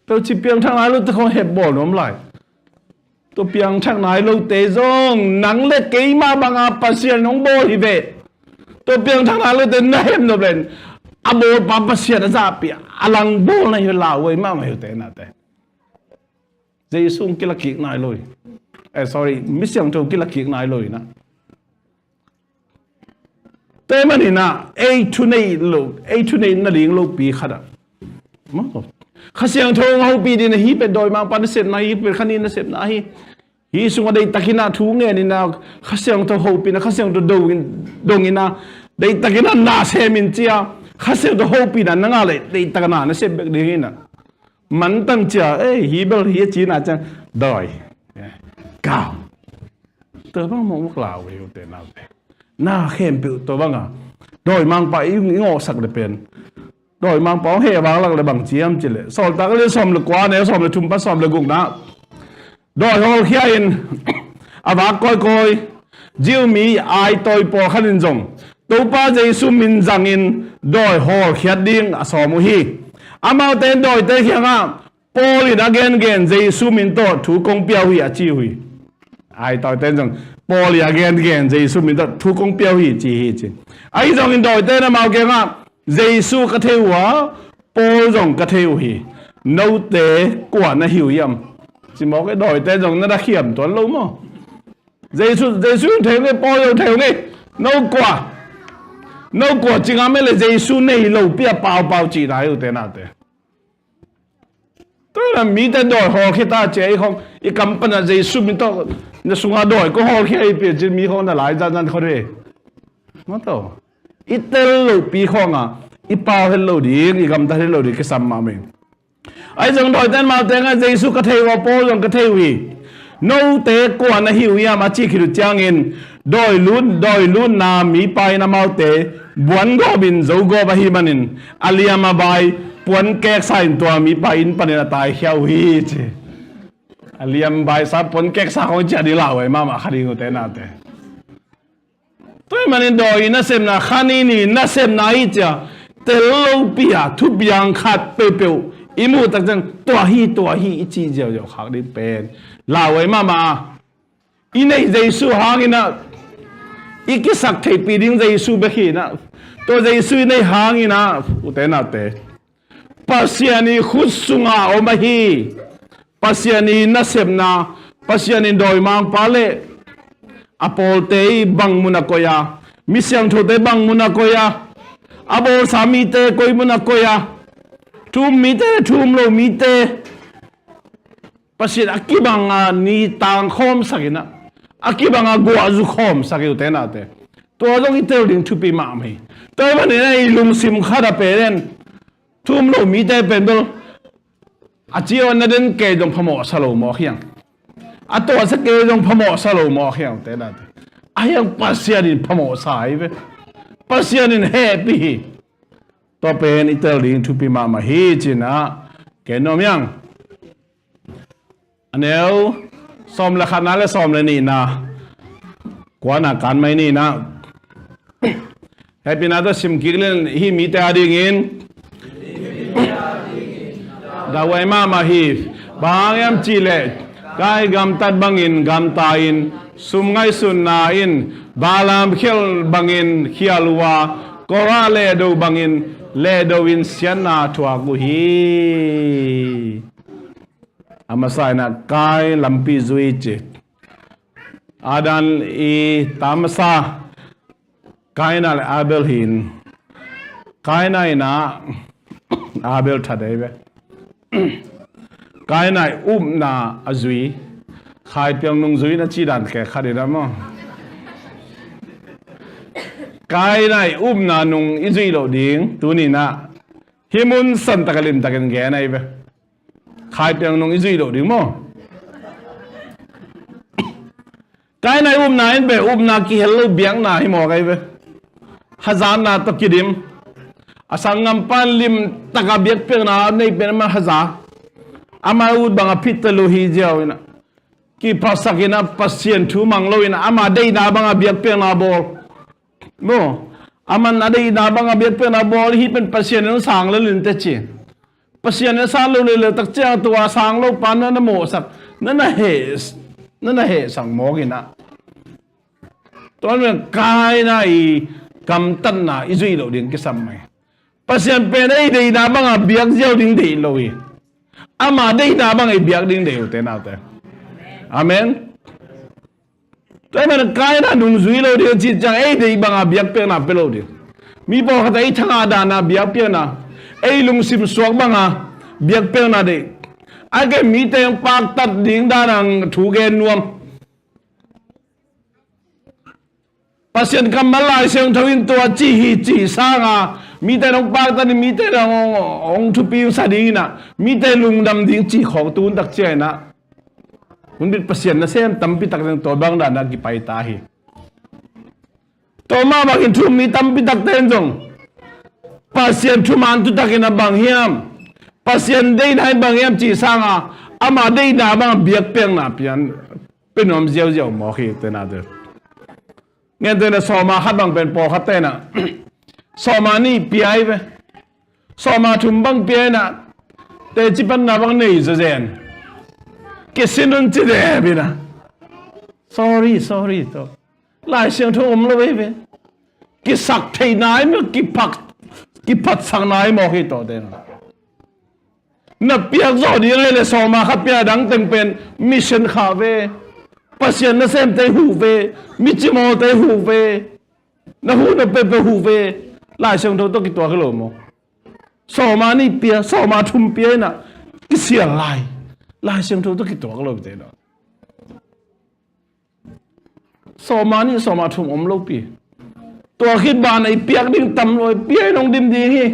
to chi piang thak nai lo te kho heb bo nom laiตัวเปียงชักนายลูกเตจงหนังเล็กกี่มาบางอาปัสเซียนน้องโบฮิเวตัวเปียงชักนายลูกเตนเห็นโนเบนอาโบปาปัสเซียนจะเปียอลังโบในเวลาเว้ยมาไม่เตนะแต่เจสุงกิลกิกนายลุยsorry มิเสียงโจกิลกิกนายลุยนะแต่มันนี่นะทุนนี่นั่นเองลูกปีขัดมั้งข้าเสียงทงเขาปีดีนะฮีเป็นโดยมาปันเสร็จนะฮีเป็นขันนี้นะเสร็จนะฮีสุงได้ตะกินาทุ่งเนี่ยนี่นะข้าเสียงทงเขาปีนะข้าเสียงตัวดงอินะได้ตะกินานาเซมินเจียข้าเสียงตัวเขาปีนะนั่งอะไรได้ตะกินานะเสร็จแบบนี้นะมันตั้งเจ้าฮีเบลฮีจีน่าจะดอยก้าวตัวบ้างมองว่าลาวอยู่แต่น่าเปหน้าเข้มปิวตัวบ้างอ่ะโดยมังไปงอสักเลยเป็นโดยมังป้องเฮวางหลักเลยบางเจียมจิเลยสอนตาก็เลยสอมเลยกว่าเนี่ยสอมเลยทุ่มปัสสอมเลยกุกนะโดยเขาเขียนอาวากก้อยจิวมีไอตัวปอขันินจงตัวป้าใจสุมินจังอินโดยฮอลเขียดดิ้งสอมุฮีอามาเต้นโดยเตะเขียงอ่ะปอลิดาเกนใจสุมินโตถูกกงเปียวฮีอาจีฮีไอตัวเต้นจงปอลิดาเกนใจสุมินโตถูกกงเปียวฮีจีฮีจีไอจงอินโดยเต้นมาเก่งอ่ะเจสุกเทวะปอจงกเทวฮีนูเตกว่านะหิวยำจิมอกไอ้ดอยเตจงนั่นเขียมตัวรู้มั้งเจสุเทวนี่ปออยู่เทวนี่นูกว่าจริงอ่ะไม่เลยเจสุนี่เราเปียเปล่าจีได้อยู่เตน่าเต ตัวนั้นมีแต่ดอยหอคิตาเจ้าของอีกำปั้นอะไรสุดมีต้องในสุงาดอยก็หอแค่อีเปียจะมีของหลายจานเขาด้วยมาต่ออีเตลปีของอ่ะอีเปล่าเฮลโลดีอีกำตาเฮลโลดีก็ซ้ำมาเองไอ้จังดอยแต่มาแต่งไอ้เจสุกระเทวโปจงกระเทวีโนเตกวนหิวยามาจิคิดจางอินดอยลุ้นนามีไปนามาเตบวนกบินโจกบะฮิบันินอาลียามาบายปวนแกกสายตัวมีไปอินปนินาตายเขียวฮีเจอาลียามบายซาปวนแกกสาของจะดีลาวไอ้มาคดีงูเตนาเตตัวมันดอยน่าเสมนาขานีนี่น่าเสมนาอีจ้าเตลูปียทุบยังขัดเปรี้ยวอิมูตักจังตัวฮีอีจีเจียวขักดิเป็นลาวไอ้มาอินไอเจสุหางินะอีกสักเทปีดิ้งเจสุเบขีนะตัวเจสุในหางินะอุเตนาเตปัสยานีขุดสุงาอมาฮีปัสยานีนัสเซมนาปัสยานีดอยมังปาเลอโปลเตยบังมุนักโยามิเซียงโทเตบังมุนักโยาอโปลสามีเตโกยมุนักโยาทุมมีเตทุมโลมีเตปัสยากิบังนีตังคอมสักินะอากิบังกัวจุคอมสักิอุเตนาเตตัวต้องอิเตลดิงทุปีมาไม่ตัวมันเนี่ยลุงซิมขาดเปรนทุ่มโลมีแต่เป็นตัวอาจีวันนั้นเกยจงพมอสโลมอเขียงอาตัวสเกยจงพมอสโลมอเขียงแต่นั่นอายังปัสยานินพมอสายไปปัสยานินแฮปปี้ตัวเป็นอิตาลีทุปีมาฮีจินะเกนอมยังอันเนี้ยซ้อมละขนาดและซ้อมเลยนี่นะกว่านักการไม่นี่นะให้เป็นอะไรสิมกิกเล่นฮีมีแต่อะไรเงี้ยดาวไอ้มาฮีบางยามจีเล่กายกำตัดบางอินกำตาอินสุมไงสุนนาอินบาลามเขลบางอินเขียลวากอราเลดูบางอินเลดูอินเสียนาทัวกุฮีอามาใส่นักกายลำปีจุยจิตอาดันอีตามซากายนั่นอาเบลหินกายนั่นนะอาเบลทัดได้ไหมกายนั่นนาอจุยขายเพียงนุ่งจุยนั่นจีดันแก่ขัดได้มั้งกายนั่นนานุ่งอิจุยโลดิ้งตัวนี้นะฮิมุนสันตะกลิมตะกันแก่ไหนไหมขายเพียงนุ่งอิจุยโลดิ้งมั้งกายนั่นนาอินเบนากิเฮลเบียงนาฮิโมกายเบฮัจานนาตะกิดิมอาสังกัมปันลิมตะกเบียกเพียงนาในเป็นมาฮัจาอามาอุดบังอภิตโลหิเจ้าอินะกีภาษากินะปัสเซียนทูมังโลอินะอามาได้นาบังอเบียกเพียงนาบอลโมอามันนาได้นาบังอเบียกเพียงนาบอลฮีเป็นปัสเซียนนั้นสังเลลินเตจิปัสเซียนนั้นสังเลตักเจ้าตัวสังโลปานนั้นโมสักนั่นน่ะเหสังโมกินะตอนนั้นกายน่ะอีกำตันน่ะอิจุยโลดิ้งกิสัมไม่ปัสยันเป็นไอ้ดีนาบังเบียกเจ้าดิ้งดีโลยอามาได้นาบังไอ้เบียกดิ้งดีอุเตนาเตอาเมนตอนนั้นกายน่ะนุ่งจุยโลดิ้งจิตจังไอ้ดีบังเบียกเป็นน่ะเป็นโลดิ้งมีพอขัดไอ้ทั้งอาดาน่ะเบียกเป็นน่ะไอ้ลุงซิมสวกบังเบียกเป็นน่ะเด็กไอ้แกมีแต่ปากตัดดิ้งด้านังถูกเกนนวมปัสยันคำมาลายเสียงทวินตัวจีสางมีแต่น้องปากตันมีแต่น้องทุปีสาดีนะมีแต่ลุงดำดิ้งจีของตูนตักเจนะคุณบิดปัสยันนะเสียมตั้มปิตักเตัวบางด่านนักกิไปตาฮีตัวมาบางอินทุมีตั้มปิตักเตนจงปัสยันทุมันตุตักินะบางเฮียมปัสยันได้ได้บางเฮียมจีสางอามาได้นาบางเบียกเปียงนาเปียนเป็นน้ำเจียวหมอฮีเตนาเดเงี้ยเดี๋ยวสอมาขัดบังเป็นปอขัดเต้น่ะสอมานี่เปียไปสอมาทุ่มบังเปียน่ะแต่จิปันนาบังนี่จะเจนเกสินุนจิเดบินะ sorry ตัวหลายเสียงทุ่มเลยไปกิสักเทนายมั้งกิพัดสังนายมอกิโตเต้น่ะนับเปียกจอดีเลยสอมาขัดเปียดังเต็มเป็นมิชชั่นข้าเวปัสยันนั่นเซมเตหูเวมิจิโมเตหูเวนั่นหูนั่นเป็นหูเวหลายเสียงโทต้องกี่ตัวขึ้นหรอโมสอมานี่เปียสอมาทุ่มเปียน่ะกิ เสียลายเสียงทุกข์ตัวก็เลยเต็มสมานี่สมาทุ่มลูกปีตัวคิดบ้านไอ้เปียกดิ้งตำเลยเปียกน้องดิมดีฮี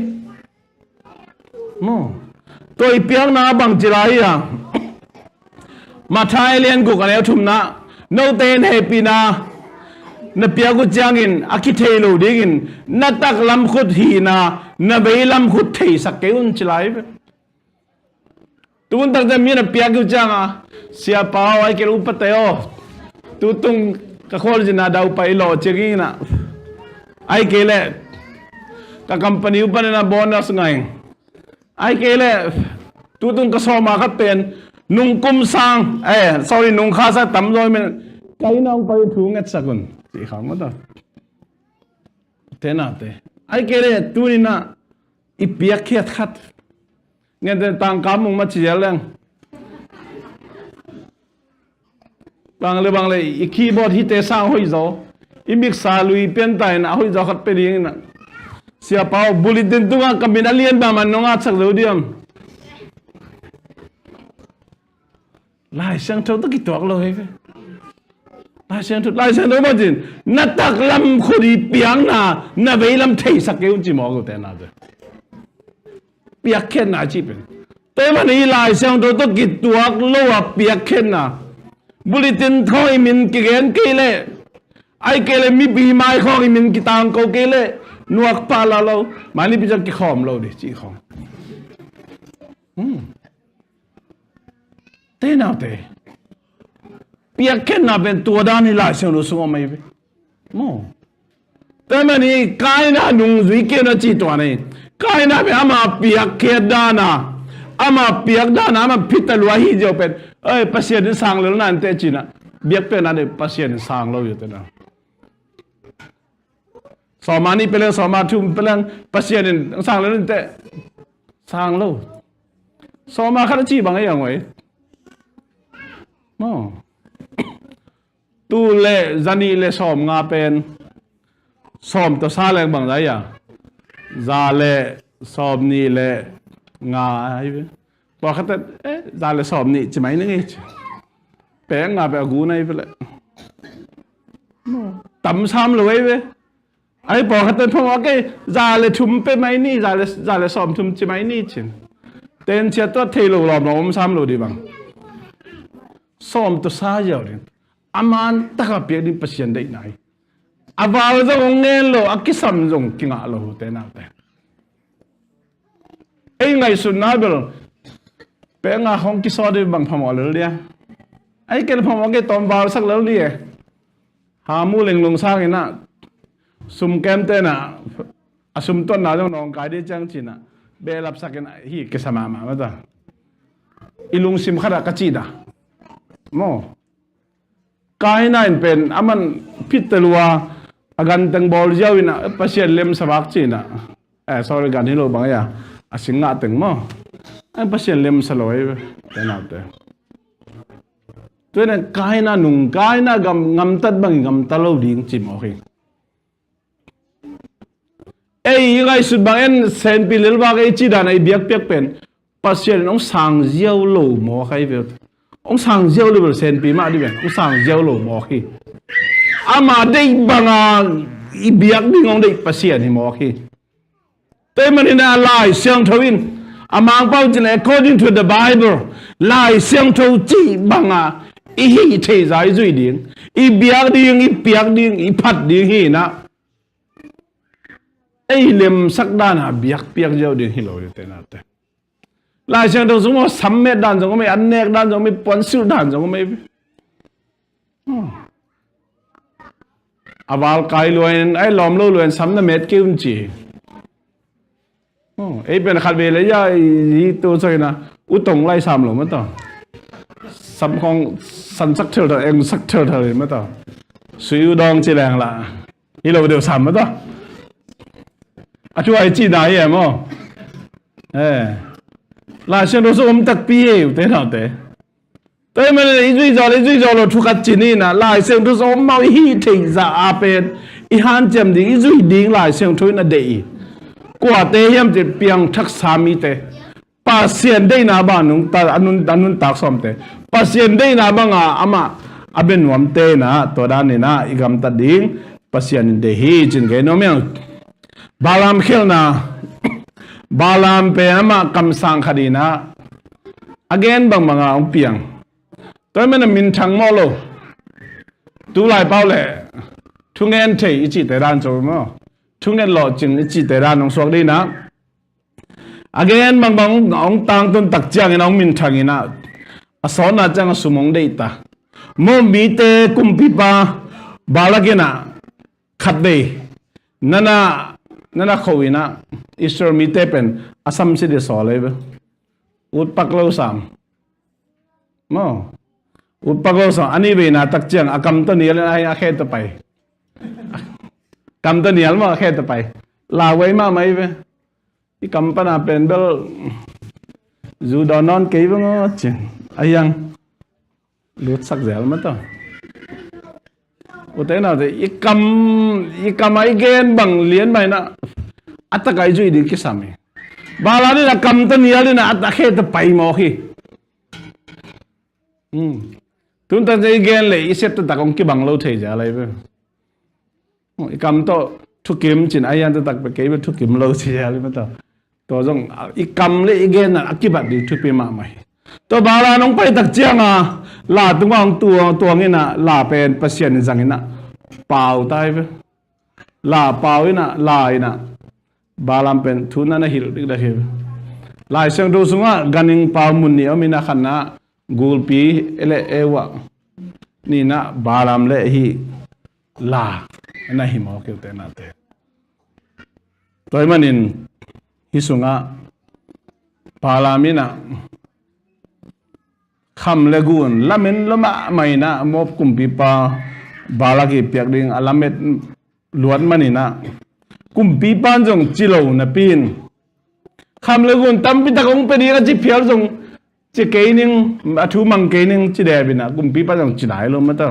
โม่ตัวไอ้เปียกน้าบังจิไรอ่ะมาทายเลียนกูกันแล้วทุ่มนะโนเตนเฮปีนานาเปียกุจางอินอาคิเทโลดิกินนาตักลำขุดฮีนานาเบลำขุดเทสักเกอุนจิไรตุนตักจะมีนาเปียกุจางอ่ะเสียป้าไอ้เกลูปเตโอตุตุงกะโคลจินาดาวไปโลเจกินะไอ้เกลกะคัมปานีอุปนันโบนัสไงไอ้เกลตุตุงกะสอมาคัดเป็นนุ่งกุมสังsorry นุ่งข้าสักตั้มลอยมันไกน้องไปถูงเงินสักุนสิข้ามาต่อเทน่าเตไอ้เกลตุนี่นะอีเปียกเขียดขัดเงินแต่ต่างกามุงมาเชียร์เรื่องบางเลยอีคีย์บอร์ดที่เตะสร้างห้อยโจอีมิกซาลุยเปลี่ยนไตนะห้อยโจขัดไปดีนะเสียเป้าบุลิตินตัวกับมินาเลียนบามันน้องอาสักเดียวเดียมลายเสียงเท่าตะกี้ตัวก็เลยลายเสียงมาจินนัดตักลำคุดีเปียงน่าเวลำเทสักเกี่ยวจีมอกูเตน่าเดเปียกเข็นน่าจีเป็นแต่วันนี้ลายเสียงเท่าตะกี้ตัวก็เลยเปียกเข็นน่ะบุลิตินท้อยมินกิเกนเกลไอเกลมีบีไม้ของมินกิตางโกเกลนวกปาลาเรามานี่พิจารณาขอมเราดิจีของเต้น่าเตะเปียกแค่น่าเป็นตัวด้านนี่ลายเสียงรู้สึกว่าไม่เป็นโม่แต่มันนี่กายน่านุ่งวิเกน่าจีตัวนี่กายน่าเป็นอามาเปียกแค่ด้านน่ะอามาเปียกด้านน่ะมาพิจารณาหิเจ้าเป็นภาษาดินสังเลยนั่นเตจีน่ะเบียกเป็นอะไรภาษาดินสังเราอยู่เตน่ะสมานี่เป็นเรื่องสมาทุ่มเป็นเรื่องภาษาดินสังเลยนั่นเตสังเราสมาข้าราชบางอย่างไว้ตูเล่จันนี่เล่สอมงาเป็นสอมตัวซาเล่บางไรอ่ะซาเล่สอมนี่เล่งาไอ้เว้ยพอเขาแต่ซาเล่สอมนี่จะไม่นึกไงแปลงงาไปอากูในไปเลยตั้มซ้ำเลยเว้ยไอ้พอเขาแต่พอว่าแกซาเล่ทุ่มไปไม่นี่ซาเล่สอมทุ่มจะไม่นี่ชินเต้นเชียตัวเทโลรอบเราไม่ซ้ำเลยดีบ้างซ้อมตัวซาเยอะเลยอามันตะกับเปียดิปัสยันได้ไหนอาบ่าวจะงงเงินโลอากิสัมจงกิงอาโลเตน่าเตไอ้ไงสุดน่าเบลเป็นงาของกิสอดบังพมอเลยเนี่ยไอ้เกลพมอเกตอมบ่าวสักแล้วเนี่ยหามูเล็งลงสร้างน่ะสุมแกมเตน่ะสุมต้นน่ะจงนองกายได้จังจิน่ะเบลับสักน่ะฮีเกสมามาจ้ะอีลุงซิมขดากจีดะโมกายนั่นเป็นอามันพิจารณาอาการตั้งบอลเจ้าวินะภาษาเล่มสวักจีน่ะsorry การที่เราบางอย่างอาสิงห์ตั้งมั้งภาษาเล่มสลอยแต่น่าเตะตัวนั้นกายน่ะนุ่งกายน่ะงำตัดบางงำตะลุดิ้งจิมโอเคยังไงสุดบางอันเซนพิลล์ว่าไอ้จีดานไอ้เบียกเปียกเป็นภาษาน้องสังเจียวโลหมอใครเว้ยองสังเจียวเลยเป็นเซนปีมาดิเป็นองสังเจียวโลหมอคีอามาได้บางอีเบียกดิ้งองได้ภาษาที่หมอคีแต่มันนี่นะลายเสียงทวินอามาเป้าจิน according to the Bible ลายเสียงทวจีบางอีฮีเทใจจุยดิ้งอีเบียกดิ้งอีเปียกดิ้งอีพัดดิ้งฮีนะไอ้เล่มสักด้านหาเบียกเปียกเจ้าดิ้งฮีโลอยู่แต่นั่นแต่ลายเสียงตัวสมมติสัมเมตด้านสมมติอันเนกด้านสมมติปนสุดด้านสมมติอาบาลกายลวยไอ้ล้อมลวยสัมนเมตกิ้วจีไอ้เป็นขัดเวลยาอีตัวใช่นะอุตงไล่สามหลงมั้งต่อสัมของสันสักเท่าเองสักเท่าเลยมั้งต่อสุยอุดองจีแรงละนี่เราเดี๋ยวสามมั้งต่อช่วยจีนายเอ็มลายเสียงตัวสมตักปีอยู่เท่านั้นแต่มันอีจุยจอเราทุกข์จีนี่นะลายเสียงตัวสมมาฮีถึงจะอาเป็นอีฮันเจมดิ้งอีจุยดิ้งลายเสียงทุยน่ะเดย์กว่าเตยมจะเปียงทักษามีเตปา pasien dei na ba nung ta anun tak som te pasien dei na ba nga ama aben wam te na to dan ni na igam ta ding pasien de hi chin ge no myang balam khel na balam pe ama kam sang khadina again bang mga ong piang toy men min thang mo lo tu lai pao le thungen thei ichi te ran cho mo thungen lo chin ichi te ran nong sok di na again bang ong tang ton tak chiang in ong min thang ina asona chang sumong dei ta mo mi te kumpi pa balagena khat dei nana khowina Easter mi te pen asam si de so le ut pak lo sam mo ut pak lo sam ani ve na tak chiang akam to nial ai a khe to pai kam to nial ma khe to pai la wei ma mai ve i kam pa na pen bel zu do non ke ve ngo chen ayang lut sak zel ma to ute na de i kam ai gen bang lien mai na atakai ju di ki same bala ni na kam to nial na at khe to pai mo hi tun ta je gen le i set ta kong ki bang lo thei ja lai ve i kam to thu kim chin ayan ta tak pe ke be thu kim lo chi ja li ma to jong i kam le i gen na akibat di thu pe ma mai to bala nong pai tak chiang a la tung ang tua nge na la pen pasien jang ina pau tai ve la pau ina la ina balam pen thuna na hil dik da he lai sang do sunga ganing pau mun ni amina khanna gulpi ele ewa ni na balam le hi la na hi mo ke te na te toy manin hisunga palamina kham legun lamen lama maina mop kumpi pa balagi piak ding alamet luan manina kumpi pan jong chilo na pin kham legun tampi takong pedi ka chi phial jong chi keining athu mang keining chi de bina kumpi pa jong chi dai lo ma ta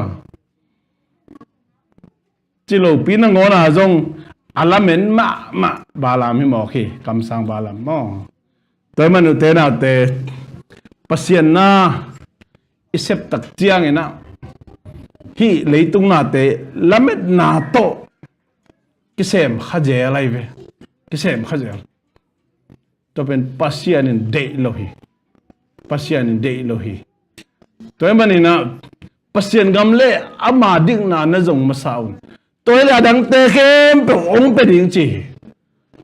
chilo pin na ngona jong alamen ma balam hi mo khi kam sang balam mo toy manu te na te pasien na isep tak chiang ina hi leitung na te lamet na to kisem khaje lai ve kisem khaje to pen pasien in de lohi pasien in de lohi toy manina pasien gamle ama ding na jong masaun toy la dang te kem pe ong pe ding chi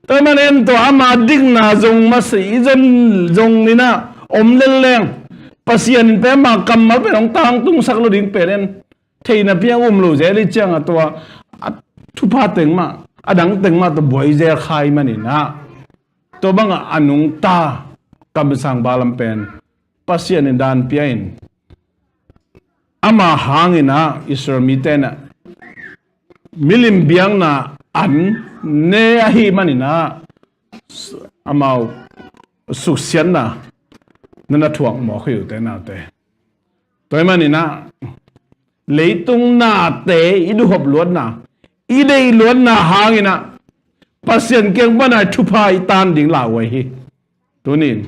toy manen to ama ding na jong masi jong ni na om leng pasien pe ma kam ma pe ong tang tung sak lo ding pe nen theina pia lo je li chang atwa thu pa teng ma adang teng ma to boy je khai mani na to banga anung ta kam sang balam pen pasien in dan pia in ama hangina isor mi tena milim biang na an ne hi mani na amau suksian na nana thuak mo khiu te na te toy mani na leitung na te idu hop luan na idei luan na hangina pasien keng bana thupai tan ding la wai hi tunin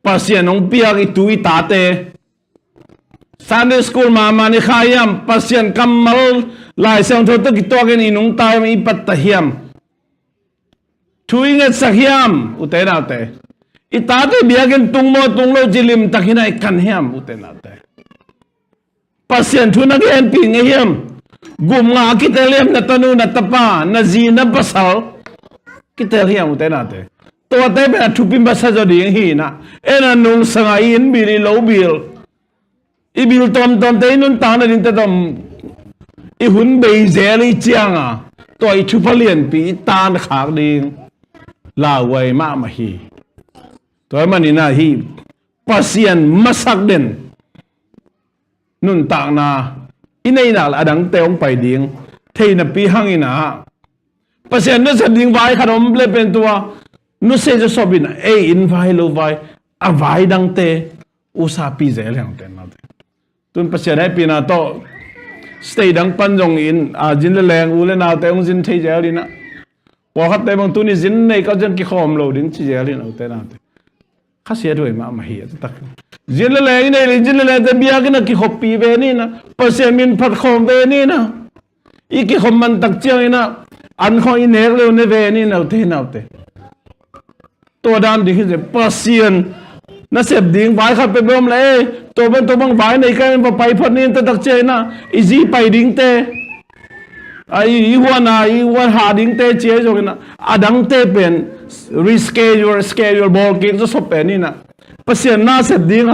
pasien ong piak i tu i ta te Sunday school mani khayam pasien kamal lai sang tho tak to gen inung tai mi pat ta hiam thuing et sakhiam utena te itate biagen tungmo tunglo jilim takina ikan hiam utena te pasien thuna gen ping hiam gum nga kitelem na tanu na tapa na zina basal kitel hiam utena te to te be thupim basa jo ding hi na ena nung sanga in bili lo bil ibil tom te nun ta na din te tom i hun bei zeli chianga to i thupalian pi tan khak ding la wai ma hi toy manina hi pasien masak den nun ta na inei na adang teong pai ding theina pi hangina pasien no sa ding vai khanom le pen tua no se jo sobina e in vai lo vai a vai dang te usa pi zel hang ten na tun pasien hai pi na to stay dang pan jong in a jin le leng u le na te ong jin thei zel dina พอขัดแต่บางตัวนี่จินในก็จะกิคอมโลดิ้งชี้เจริญเอาแต่นั่นข้าเสียด้วยมาเหี้ยตักจินเลยนี่จินเลยแต่เบียกันนะกิขบปีเวนี่นะเปอร์เซ็นต์มินพัดคอมเวนี่นะอีกิขบมันตักเจียงนะอันของอินเนอร์เลยในเวนี่นะเอาแต่ตัวดำดิ้งจะเปอร์เซ็นต์น่าเสียบดิ้งไว้ขัดเป็นลมเลยตัวเป็นตัวบางไว้ในการไปพอนี่ตักเจนะอีจีไปดิ้งเตอีวันหาดิ้งเตเจี๊ยจงนะดังเตเป็นreschedule ball game จะสบเป็นนี่นะเปอร์เซ็นต์น่าเสียดิ้ง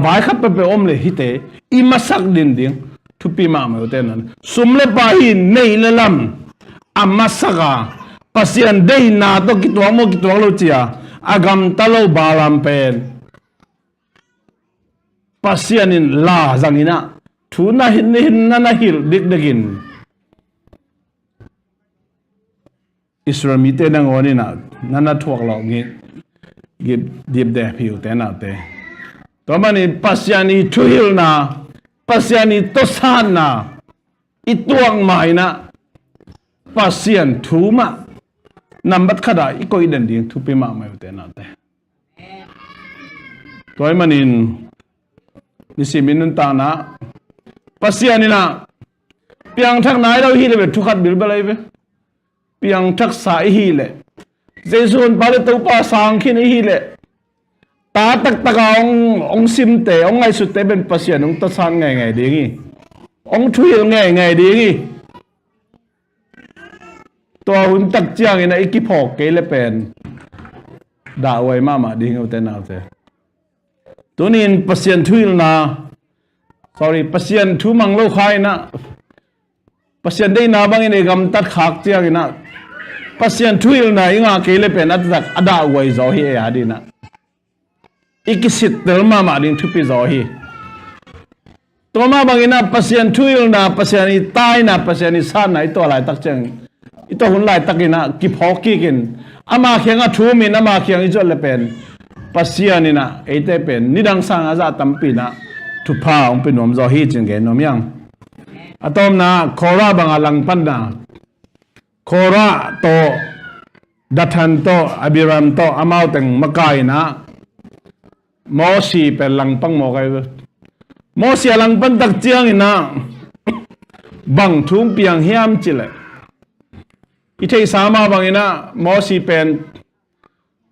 ไว้ขัดเป็นอมเลยฮิตเตอีมาสักดิ้งทุปีมาไม่เอาแต่นั้นสมเลปาหินในละลำมาสักเปอร์เซ็นต์ได้นาตัวกิตัวโลเจียกำตะโลบาลัมเป็นเปอร์เซ็นต์ลาจังอินะทุนหินนั่นหิลดิกินอิสราเอลมีเตนังวันนี้นั่นทวกหลอกงี้ดิบเดพิวแต่น่ะแต่ตัวมันนี่ปัสยานีทุหิลนะปัสยานีตสานนะอีตัวงใหม่นะปัสยานทูมานับบัดขดาอีกอีเดนดิ้งทุปีมาไม่แต่น่ะแต่ตัวมันนี่สิมินุนตานะปัสยานีนะเพียงทักนายเราฮีเลเวทุกขัดบิลเบลัยเวเพียงทักษะฮีเลเจสุนปาเลตุปาสังขินฮีเลตาตักตะกองซิมเตองไงสุดเตเป็นปัสยานองตัดสันไงดีงี้องทุยไงดีงี้ตัวหุ่นตักเจียงนะอีกพอกเกลเป็นด่าไว้มาดีงี้แต่น่าเตตัวนี้ปัสยานทุยนะsorry ปัสยานทุมังโลกายนะปัสยานได้นาบังอินเอกมตัดขากเจียงนะปัสยานทุยนะอีงาเกลเป็นอัตตักด่าไว้จอฮีอาดีนะอีกสิทธิ์เดิมมาดิ้งทุบปีจอฮีตัวมาบางอินะปัสยานทุยนะปัสยานีตายนะปัสยานีซ่านนะตัวอะไรตักเจงอีตัวหุ่นลายตักอินะกิพอกี้กินอามาเขียงอ่ะทูมินอามาเขียงอีจอลเป็นปัสยานีนะไอเตเป็นนิดังสังอาจาตัมปีนะทุพาองเป็นนมจอฮีจึงเกนนมยังอะตอมนะโคราบางอลังปันนะโคราโตดัทันโตอบิรัมโตอามาตึงมะกายนะมอสีเป็นหลังปังมอไกมอสีหลังปังตักเจียงนะบังทุ่งเปียงเฮียมจิเลอีเทสามาบังนะมอสีเป็น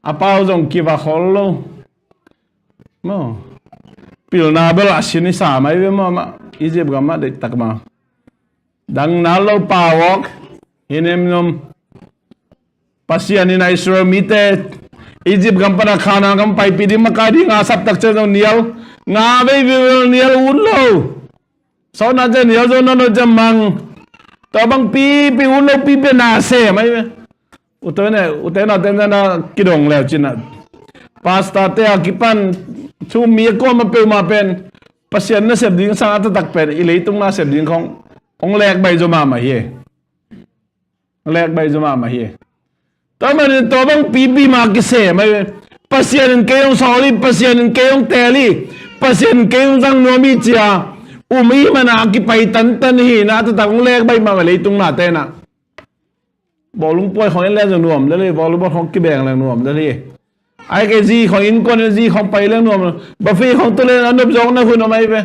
อาป้าจงกีวาขอลโลมอปิลนาเบลาชินิสาไม่เวมาอีเจ็บกันมาเด็กตักมาดังนั้นเราป่าวอกเห็นเอ็มนมปัสยานีในอิสราเอลมีเตอียิปต์กัมปนาคานากัมไปปีดิมกาดีงาสับตักเจอเนียวงาไม่วิวเนียวอุ่นโลสาวน่าจะเนียวจนนั่นจะมังตัวบางปีอุ่นโลปีเป็นนาเซ่ไหมอุตเน่ะเต็มนะกิดงแล้วจินะพาสต้าเตะกิปันชูมีก็มาเป็นปัสยานน่ะเสพดิ้งสังอัตตักเป็นอิเลยตุงน่ะเสพดิ้งของแลกใบจมาเฮียแลกใบจมาเฮียตัวมันตัวบางปีมากิเซ่ไหมปัสยานเกยงสอลีปัสยานเกยงเตลีปัสยานเกยงจังโนมิเจียมีมันอากิไปตันฮีนะแต่ของแรกใบมาเลยตรงหน้าเต้น่ะบอกลุงป่วยของแรกจะนวมได้เลยบอกลุงป่วยของกิแบงแรงนวมได้เลยไอ้เกจีของอินคอนจีของไปเรื่องนวมบัฟฟี่ของตัวเล่นอันดับสองนะคุณเอาไหมไป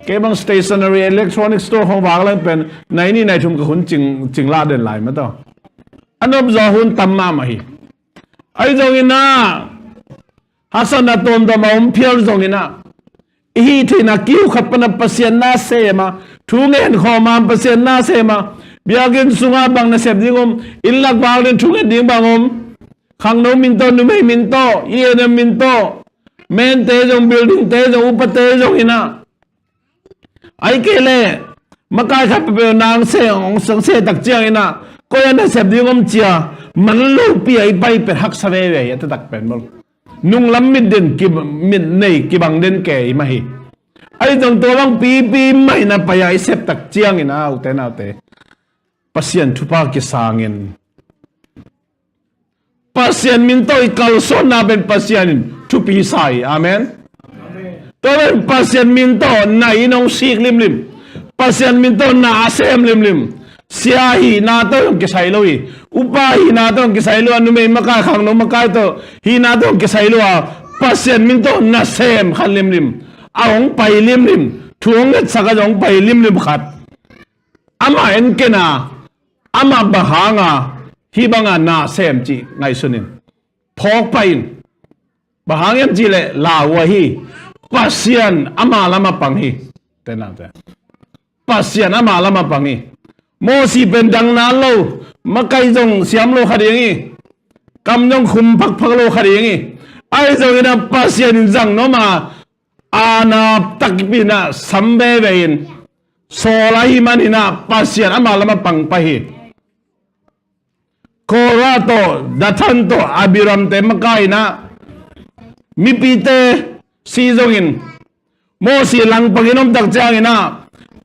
เก็บบาง stationery electronic store ของวางแล้วเป็นในนี่ในชุมกับหุ่นจิงลาเดินไหลมาต่ออันดับสองหุ่นตำมาไหมไอ้ตรงนี้นะฮัสซันนัตโตมตมาเพียวตรงนี้นะอีที่นักกิ้วขับปนปัสยานนาเซมาทุ่งเงินขอมาปัสยานนาเซมาเบียกินสุงาบังนาเสพดิ้งมอินลักบาวเดินทุ่งเงินดิ้งบังมขังโนมินโตนุไม่มินโตเอียนมินโตเมนเตจงบิลดิ้งเตจงอุปเตจงอินะไอ้เกเล่มาใกล้ขับไปนางเสองสังเสตักเจียงอินะก็ยังนาเสพดิ้งมเจียมันลูกปีไอ้ใบเป็นฮักสเวเวียตักเป็นมั้งนุ่งล้ำมิดเด่นกิบมิดในกิบังเด่นแก่มาฮีไอ้ตรงตัวบางปีไม่น่าไปไอ้เสพตักเจียงอินะอุเตน่าเตปัสยานทุพากิสางินปัสยานมินโตอีกาลส่วนน่าเป็นปัสยานทุปีสายอาเมนตัวเป็นปัสยานมินโตน่าอินองซีกลิมปัสยานมินโตน่าอาเซมลิมเสียหีน่าตัวยังกิสายเลยอุ upa hina to kisai lo anu me makai khang no makai to hina to kisai lo pasien min to na sem khan lim lim aong pai lim lim thuang let saka jong pai lim lim khat ama en kena ama bahanga hi banga na sem chi ngai sunin phok pain bahang yam chi le la wa hi pasien ama lama pang hi tena te pasien ama lama pang hi mo si ben dang na lo makai jong siam lo khadingi kam jong khum phak phak lo khadingi ai jong ina pasien jang no ma ana takpina sambe vein so lai manina pasien ama lama pang pa hi korato datanto abiram te makai na mi pite si jongin mo si lang panginom tak changina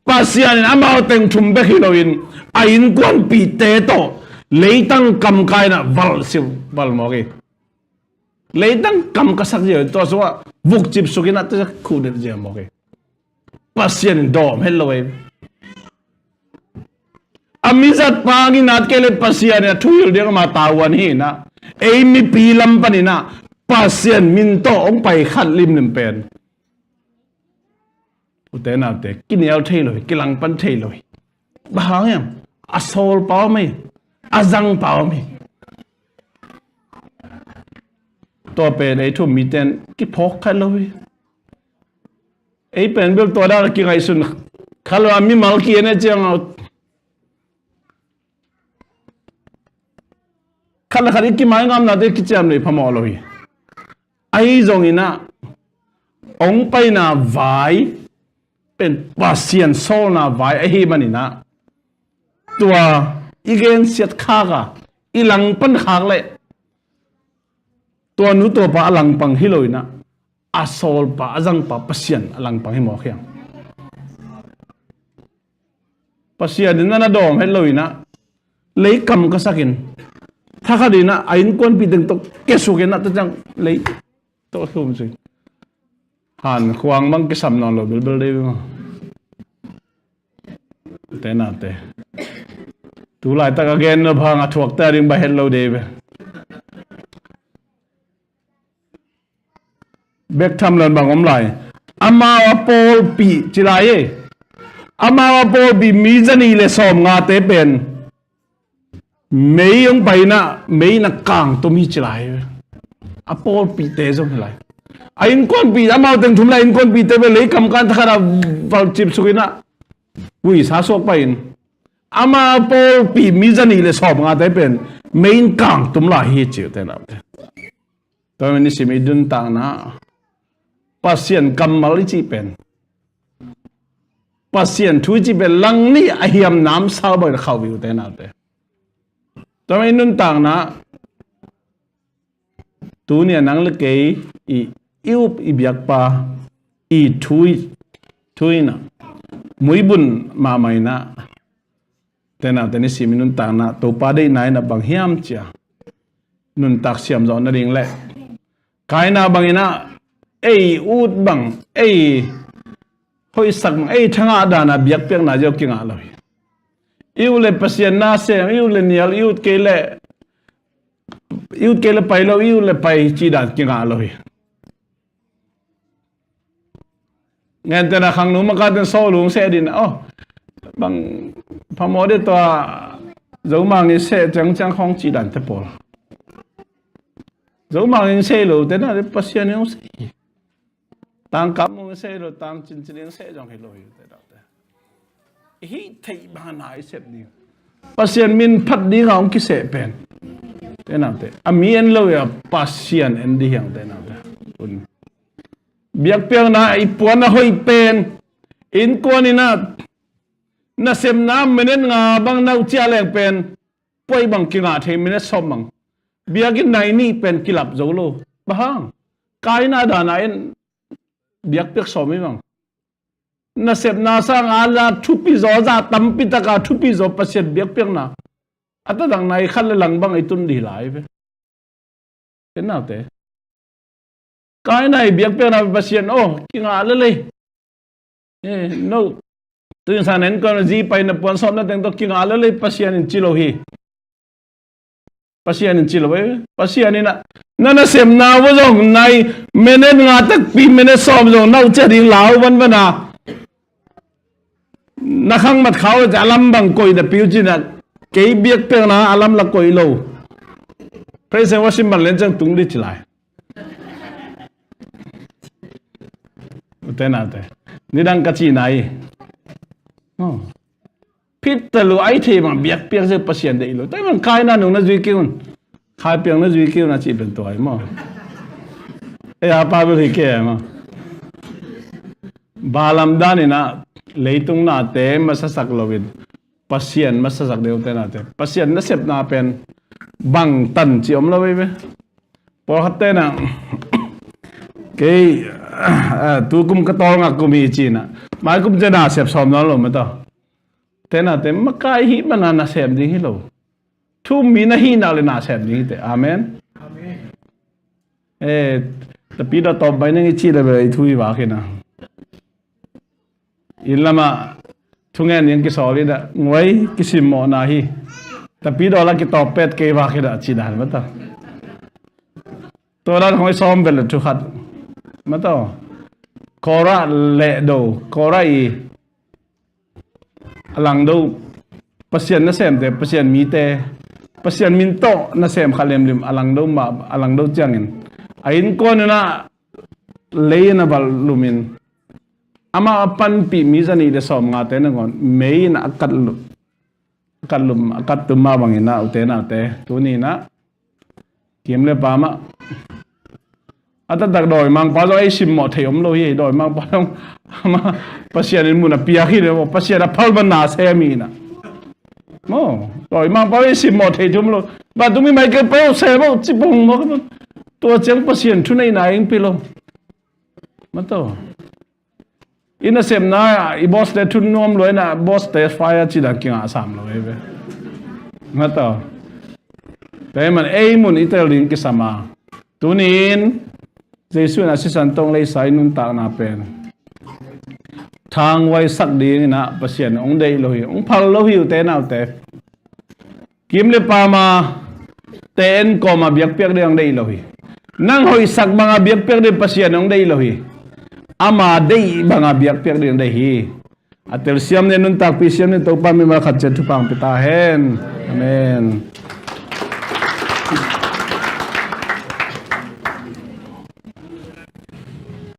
pasian amao teng thumbe khiloin ain kwan pite to leitang kam kai na val siu val mogi leitang kam ka sak je to so vuk chip sukina ta khu de je mogi pasian dom helloe amizat pangi nat kele pasian ya thuyul de ma tawan hi na ei mi pilam panina pasien min to ong pai khat lim lim pen uten ate kinial thailoi kilang pan thailoi bahang yam asol paw me azang paw me to pe nei thu mi ten ki phok khaloi ei pen bel to da ki ngai sun khalwa mi mal ki ene chang khala khari ki mai ngam na de ki cham nei phamo loi ai zong ina ong pai na vai pen pasien so na vai a hi manina tua igen siat khaga ilang pan khak le tua nu to pa alang pang hiloina asol pa azang pa pasien alang pang hi mo khyang pasien din na dom heloina lấy cầm ka sakin tha kha dina ain kon pi deng to kesuken na ta jang lấy to khum si han khuang mang ke sam non lo bel bel de ma te na te tu lai ta again no phang a thuak ta ring ba hello de be bek tham lon bang om lai ama pol pi chilai e ama pol bi mi jani le som nga te pen mấy ông bày na mấy na càng tôi mi chilai apol pi te jong lai ain kon pi amao teng thum lai in kon pi te be lấy kam kan thara val chip sukina ui sa sok pain ama pol pi mi jani le som nga te pen main kang tum la hi chiu te na to ni simi dun tang na pasien kamal chi pen pasien thu chi pen lang ni a hiam nam sa ba khaw wi te na te to nun tang na tu nia nang le ke i iup i biak pa i thui na mui bun ma mai na tena teni siminun tang na to pa dei nai na bang hiam cha nun tak siam zo na ring le kai na bangina ei ut bang ei hoi sak ei thanga da na biak pek na jo kinga loi iu le pasien na se iu le nial iu ke le pai lo iu le pai chi da kinga loi ngan tena khang nu ma ka ten so lung se din bang phamode to zo mang ni se chang khong chi dan te pol zo mang ni se lo te na pasien ni se tang kam mo se lo tang chin chin se jong he lo te da hi thei ba na i sep ni pasien min phat di ngam ki se pen te na te ami en lo ya pasien en di yang te na te un biak piang na i puan na hoi pen in ko ni na sem na menen nga bang nau chia leng pen poi bang ki nga the minen som mang biak in nai ni pen kilap zo lo bahang kai na da na en biak pek som mi bang na sep na sang ala thupi zo za tampi taka thupi zo pasien biak piang na ata dang nai khal lang bang itun di lai ve ten na te kai nai biak piang na pasien ki nga le no tu san nen ko ji pai na pon som na teng to ki nga le pasien in chilo hi pasien in chilwe pasien ina nana sem na wo jong nai menen nga tak pi menen som jong nau che ding lau van vana na khang mat khao alam bang koi da piu china ke biak pe na alam la koi lo praise worship man len jang tung di chilai uten ate ni dang ka chi nai pit talu ai the ma biak piak se pasien de lo tai man khai na nu na zui kiun khai piang na zui kiun na chi ben toi mo e a pa bi ke ma balam dani na leitung na te masasak lovin pasien masasak de uten ate pasien na sep na pen bang tan chi om lo be por hatte na ke tu kum ka tol nga kumi china mai kum jana sep som no lo ma to tena te makai hi banana sep ding hi lo thu mi na hi na le na sep ding te amen ta pi da to bai na ngi chi le be thu hi ba khina ilama thungen yang ki soli da ngoi kisim mo na hi ta pi do la ki to pet ke ba khina chi dan ma ta to la hoi som bel thu khat ma to kora le do kora I alang do pasien na sem te pasien mi te pasien min to na sem khalem lim alang do ma alang do changin ain ko na le na bal lumin ama pan pi mi zani de som nga te na ngon mei na akat lum akat tu ma bangina ute na te tu ni na kim le pa ma ata dak doi mang pa lo ai sim mo theom lo hi doi mang pa long ma pasien in muna pia hi le pasien a phal ban na se mi na mo doi mang pa ai sim mo the thum lo ba tu mi mai ke pe se bo chi bong mo to chang pasien thu nei na ing pi lo ma to ina sem na I boss de thun nom lo na boss te fire chi da king asam lo be ma to pe man ei mun itel ring ki sama tunin Jesu na si santong lay sai nun ta na pen thang wai sak ding na pasien ong dei lo hi ong phal lo hi te na te kim le pa ma ten ko ma biak pek ding dei lo hi nang hoi sak mga biak pek de pasien ong dei lo hi ama dei mga biak pek ding dei hi atel siam ne nun tak pi siam ne to pa mi ma khat che thu pang pita hen amen